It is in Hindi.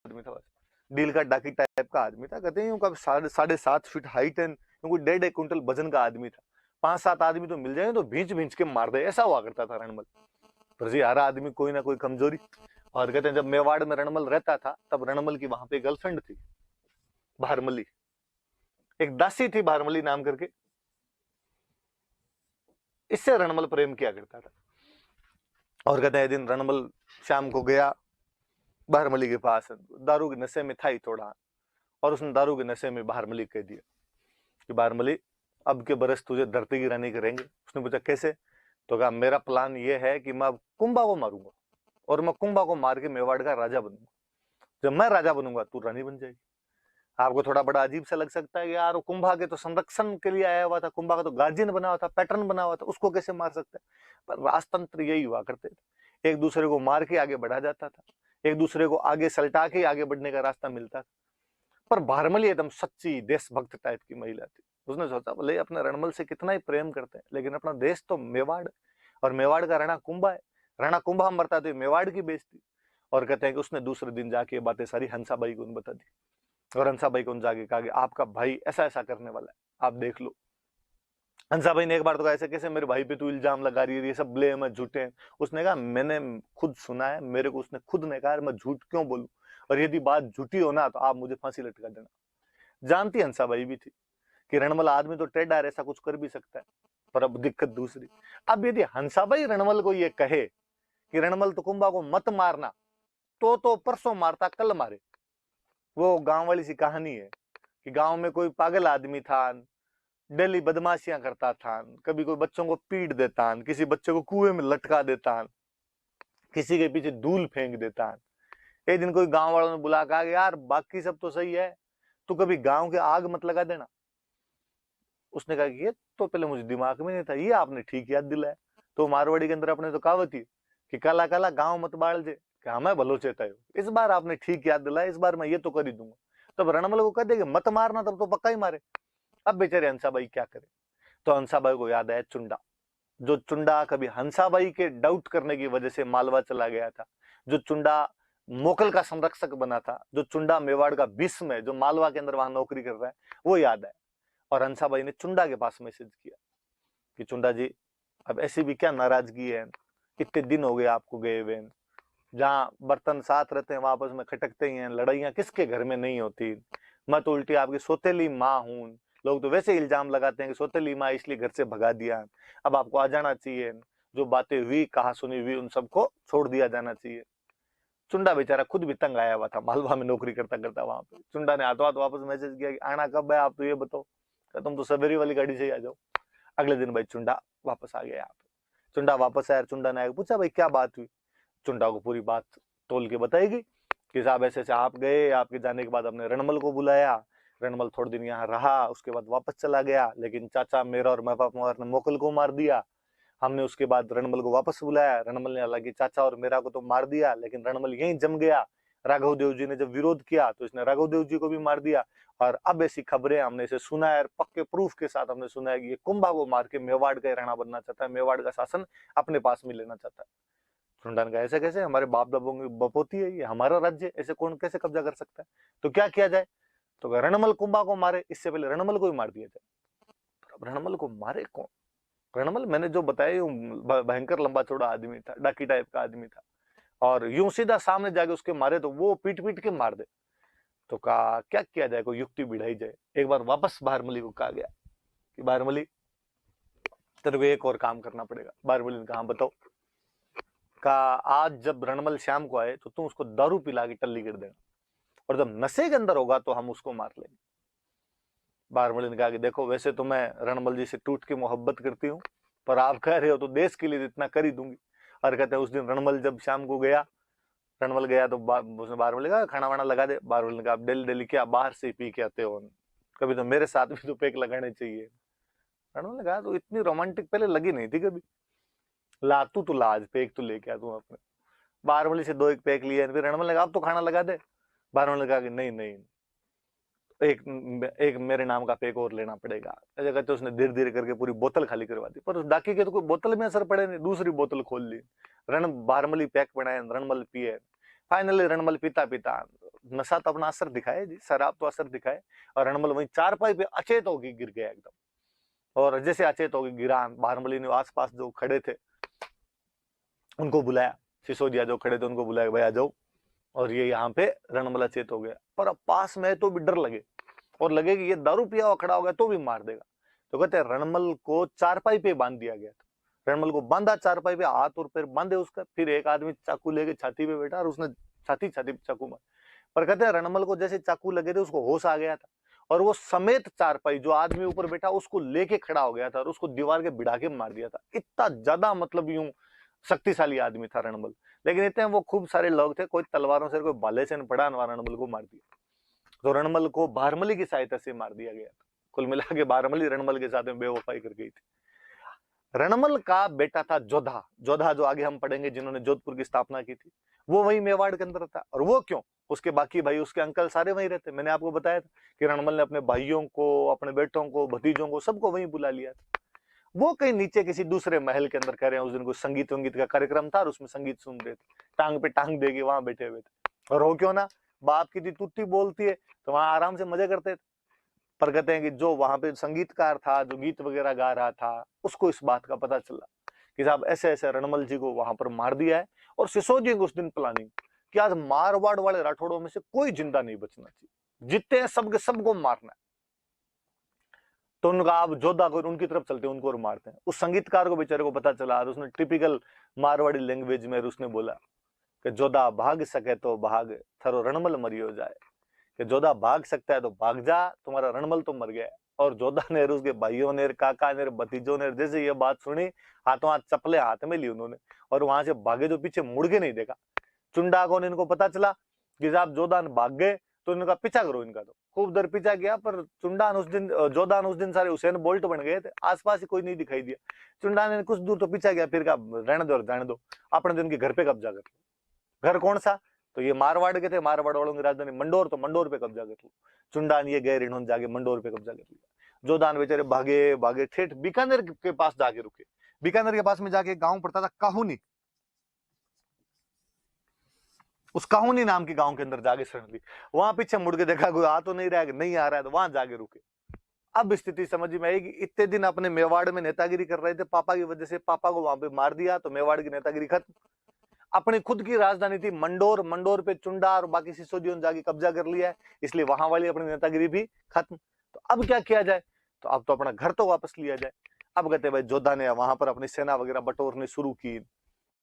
आदमी था, बस डील का डाकी टाइप का आदमी था। कहते हैं उनका 7.5 फीट हाइट है, क्योंकि 1.5 कुंटल वजन का आदमी था। 5-7 आदमी तो मिल जाए तो भींच भींच के मार दे, ऐसा हुआ करता था रणमल। पर जी हर आदमी कोई ना कोई कमजोरी। और कहते हैं जब मेवाड़ में रणमल रहता था तब रणमल की वहां पे गर्लफ्रेंड थी, भारमली। एक दासी थी भारमली नाम करके, इससे रणमल प्रेम किया करता था। और कहते हैं दिन रणमल शाम को गया भारमली के पास, दारू के नशे में था ही थोड़ा, और उसने दारू के नशे में भारमली कह दिया कि भारमली अब के बरस तुझे धरती की रानी करेंगे। उसने पूछा कैसे? तो कहा मेरा प्लान ये है कि मैं अब कुंभा को मारूंगा और मैं कुंभा को मार के मेवाड़ का राजा बनूंगा। जब मैं राजा बनूंगा तू रानी बन जाएगी। आपको थोड़ा बड़ा अजीब सा लग सकता है कि यार कुंभा के तो संरक्षण के लिए आया हुआ था, कुंभा का तो गार्जियन बना हुआ था, पैटर्न बना हुआ था, उसको कैसे मार सकता है? पर राजतंत्र यही हुआ करते थे, एक दूसरे को मार के आगे बढ़ा जाता था, एक दूसरे को आगे सलटा के आगे बढ़ने का रास्ता मिलता था। पर भारमली एकदम सच्ची देशभक्त टाइप की महिला थी। उसने सोचा भले अपने रणमल से कितना ही प्रेम करते हैं, लेकिन अपना देश तो मेवाड़ है, और मेवाड़ का राणा कुंभा है। राणा कुंभा मरता तो मेवाड़ की बेइज्जती। और कहते हैं कि उसने दूसरे दिन जाके ये बातें सारी हंसाबाई को बता दी, और हंसाबाई को जाके कहा कि आपका भाई ऐसा ऐसा करने वाला है, आप देख लो। हंसाबाई ने एक बार तो कहा ऐसे कैसे मेरे भाई पे तू इल्जाम लगा रही है, ये सब ब्लेम है, झूठे हैं। उसने कहा मैंने खुद सुना है, मेरे को उसने खुद ने कहा मैं झूठ क्यों बोलूं, और यदि बात झूठी हो ना तो आप मुझे फांसी लटका देना। जानती हंसाबाई भी थी कि रणमल आदमी तो टेढ़ा है, ऐसा कुछ कर भी सकता है। पर अब दिक्कत दूसरी, अब यदि हंसाबाई रणमल को ये कहे कि रणमल तो कुंभा को मत मारना, तो परसों मारता कल मारे। वो गांव वाली सी कहानी है कि गांव में कोई पागल आदमी था, डेली बदमाशियां करता था, कभी कोई बच्चों को पीट देता, किसी बच्चे को कुएं में लटका देता, किसी के पीछे धूल फेंक देता। एक दिन कोई गांव वालों ने बुला कहा कि यार बाकी सब तो सही है, तू कभी गांव के आग मत लगा देना। उसने कहा कि ये तो पहले मुझे दिमाग में नहीं था, ये आपने ठीक याद दिलाया। तो मारवाड़ी के अंदर अपने तो कहावत ही कि काला काला गांव मत बाल जे, क्या मैं भलो चेता हूँ। इस बार आपने ठीक याद दिलाया, इस बार मैं ये तो कर ही दूंगा। तब रणमल को कह दे कि मत मारना, तब तो पक्का ही मारे। अब बेचारे हंसाबाई क्या करे? तो हंसाबाई को याद आया चुंडा, जो चुंडा कभी हंसाबाई के डाउट करने की वजह से मालवा चला गया था, जो चुंडा मोकल का संरक्षक बना था, जो चुंडा मेवाड़ का भीष्म है, जो मालवा के अंदर वहां नौकरी कर रहा है, वो याद आया। और हंसाबाई ने चुंडा के पास मैसेज किया कि चुंडा जी अब ऐसी भी क्या नाराजगी है, इतने दिन हो गए आपको गए हुए, जहाँ बर्तन साथ रहते हैं वहां आपस में खटकते ही हैं, लड़ाइयां किसके घर में नहीं होती। मैं तो उल्टी आपकी सौतेली माँ हूं, लोग तो वैसे इल्जाम लगाते हैं कि सौतेली माँ इसलिए घर से भगा दिया, अब आपको आ जाना चाहिए, जो बातें हुई कहा सुनी हुई उन सबको छोड़ दिया जाना चाहिए। चुंडा बेचारा खुद भी तंग आया हुआ था, मालवा में नौकरी करता करता वहां पे। चुंडा ने हाथों हाथ वापस मैसेज किया कि आना कब है आप, तो ये बताओ। तुम तो सवेरी वाली गाड़ी से ही आ जाओ। अगले दिन भाई चुंडा वापस आ गया यहाँ पे। चुंडा वापस आया, चुंडा ने आगे पूछा भाई क्या बात हुई। चुंडा को पूरी बात तोल के बताएगी कि साहब ऐसे ऐसे आप गए, आपके जाने के बाद हमने रणमल को बुलाया, रणमल थोड़े दिन यहाँ रहा, उसके बाद वापस चला गया, लेकिन चाचा मेरा और मैं पापा ने मोकल को मार दिया। हमने उसके बाद रणमल को वापस बुलाया, रणमल ने हालांकि चाचा और मेरा को तो मार दिया, लेकिन रणमल यहीं जम गया। राघव देव जी ने जब विरोध किया तो इसने राघव देव जी को भी मार दिया। और अब ऐसी खबरें हमने इसे सुना है, पक्के प्रूफ के साथ हमने सुना है कि ये कुंभा को मार के मेवाड़ का राणा बनना चाहता है, मेवाड़ का शासन अपने पास में लेना चाहता है। सुंडन का ऐसे कैसे, हमारे बाप दादों की बपोती है, ये हमारा राज्य, ऐसे कौन कैसे कब्जा कर सकता है? तो क्या किया जाए? तो रणमल कुंभा को मारे, इससे पहले रणमल को ही मार दिया जाए। अब रणमल को मारे कौन? रणमल मैंने जो बताया भयंकर लंबा चौड़ा आदमी था, डाकी टाइप का आदमी था, और यूं सीधा सामने जाके उसके मारे तो वो पीट पीट के मार दे। तो कहा क्या किया जाए, कोई युक्ति बिढ़ाई जाए। एक बार वापस बारमली को कहा गया कि बारमली तेरे को एक और काम करना पड़ेगा। बारमली ने कहा बताओ। का आज जब रणमल शाम को आए तो तुम उसको दारू पिला के टल्ली कर देना, और जब नशे के अंदर होगा तो हम उसको मार लेंगे। बारमली ने कहा कि देखो वैसे तो मैं रणमल जी से टूट के मोहब्बत करती हूँ, पर आप कह रहे हो तो देश के लिए इतना कर ही दूंगी। और कहते हैं उस दिन रणमल जब शाम को गया, रणमल गया तो उसने बारमली कहा खाना वाना लगा दे। बारमली ने कहा डेली डेली क्या बाहर से पी के आते हो, कभी तो मेरे साथ भी तो पैक लगाने चाहिए। रणमल ने कहा तो इतनी रोमांटिक पहले लगी नहीं थी कभी, ला तू तो लाज पैक तो लेके आ तू अपने। बारमली से 2 एक पैक लिए, फिर रणमल ने कहा अब तो खाना लगा दे। बारमल ने कहा कि नहीं नहीं, एक एक मेरे नाम का पैक और लेना पड़ेगा। ऐसे कहते उसने धीरे धीरे करके पूरी बोतल खाली करवा दी, पर उस डाकी के तो कोई बोतल में असर पड़े नहीं, दूसरी बोतल खोल ली। बारमली पैक बनाए, रणमल पिए। फाइनली रणमल पीता पीता नशा तो अपना असर दिखाए जी, शराब तो असर दिखाए। और रणमल वहीं चारपाई पे अचेत होकर गिर गया एकदम। और जैसे अचेत होकर गिरा, बारमली ने आसपास जो खड़े थे उनको बुलाया, सिसोदिया जो खड़े थे उनको बुलाया, भाई आ जाओ। और ये यहाँ पे रणमल अचेत हो गया, पर अब पास में तो भी डर लगे, और लगे कि ये दारू पिया हुआ खड़ा हो गया तो भी मार देगा। तो कहते हैं रणमल को चारपाई पे बांध दिया गया था। रणमल को बांधा चारपाई पे, हाथ और पैर बांधे उसका, फिर एक आदमी चाकू लेके छाती पे बैठा और उसने छाती पे चाकू मार। पर कहते हैं रणमल को जैसे चाकू लगे थे उसको होश आ गया था, और वो समेत चारपाई जो आदमी ऊपर बैठा उसको लेके खड़ा हो गया था और उसको दीवार के भिड़ा के मार दिया था। इतना ज्यादा मतलब यूं शक्तिशाली आदमी था रणमल। लेकिन इतने वो खूब सारे लोग थे, कोई तलवारों से कोई भाले से पड़ा, रणमल को मार दिया। तो रणमल को बारमली की सहायता से मार दिया गया था। कुल मिला के बारमली रणमल के साथ में बेवफाई कर गई थी। रणमल का बेटा था जोधा। जोधा जो आगे हम पढ़ेंगे, जिन्होंने जोधपुर की स्थापना की थी, वो वही मेवाड़ के अंदर था। और वो क्यों, उसके बाकी भाई, उसके अंकल सारे वहीं रहते। मैंने आपको बताया था कि रणमल ने अपने भाइयों को, अपने बेटों को, भतीजों को, सबको वहीं बुला लिया था। वो कहीं नीचे किसी दूसरे महल के अंदर कह रहे हैं, उस दिन कोई संगीत वंगीत का कार्यक्रम था और उसमें संगीत सुन रहे थे, टांग पे टांग देके वहां बैठे हुए थे। और हो क्यों ना, बाप की दी तुत्ती बोलती है, तो वहां आराम से मजे करते थे। पर कहते हैं कि जो वहां पे संगीतकार था, जो गीत वगैरह गा रहा था, उसको इस बात का पता चला कि साहब ऐसे ऐसे रणमल जी को वहां पर मार दिया है। और सिसोदिया को उस दिन प्लानिंग कि आज मारवाड़ वाले राठौड़ों में से कोई जिंदा नहीं बचना चाहिए, जितने हैं सबके सबको मारना है। तो उनका आप जोधा को उनकी तरफ चलते हैं, उनको और मारते हैं। उस संगीतकार को बेचारे को पता चला और उसने टिपिकल मारवाड़ी लैंग्वेज में उसने बोला कि जोधा भाग सके तो भाग, थारो रणमल मरियो जाए। कि जोधा भाग सकता है तो भाग जा, तुम्हारा रणमल तो मर गया है। और जोधा ने, उसके भाइयों ने, काका ने, भतीजों ने जैसे ये बात सुनी, हाथों हाथ चप्पलें हाथ में ली उन्होंने और वहां से भागे, जो पीछे मुड़ के नहीं देखा। चुंडा को इनको पता चला कि साहब जोधान भाग गए, तो इनका पीछा करो। इनका तो खूब दर पीछा किया, पर चुंडान उस दिन, जोधान उस दिन सारे हुसैन बोल्ट बन गए थे, आसपास ही कोई नहीं दिखाई दिया। चुंडा ने कुछ दूर तो पीछा किया, फिर कहा रहने दो, जाने दो, अपने दिन के घर पे कब्जा कर लो। घर कौन सा, तो ये मारवाड़ के थे, मारवाड़ वालों की राजधानी मंडोर, तो मंडोर पे कब्जा कर लो। चुंडान ये गए, इन्होंने जाके मंडोर पे कब्जा कर लिया। जोधान बेचारे भागे भागे ठेठ बीकानेर के पास जाके रुके। बीकानेर के पास में जाके गांव पड़ता था काहुनी, उस काहुनी नाम के गांव के अंदर जाके शरण ली। वहां पीछे मुड़ के देखा कोई आ तो नहीं रहा है, नहीं आ रहा है, तो वहां जाके रुके। अब स्थिति समझ में आएगी, इतने दिन अपने मेवाड़ में नेतागिरी कर रहे थे, पापा की वजह से पापा को वहां पे मार दिया, तो मेवाड़ की नेतागिरी खत्म। अपनी खुद की राजधानी थी मंडोर, मंडोर पे चुंडा और बाकी सिसोदियों ने जाके कब्जा कर लिया है, इसलिए वहां वाली अपनी नेतागिरी भी खत्म। तो अब क्या किया जाए, तो अब तो अपना घर तो वापस लिया जाए। अब कहते भाई जोधा ने वहां पर अपनी सेना वगैरह बटोरनी शुरू की,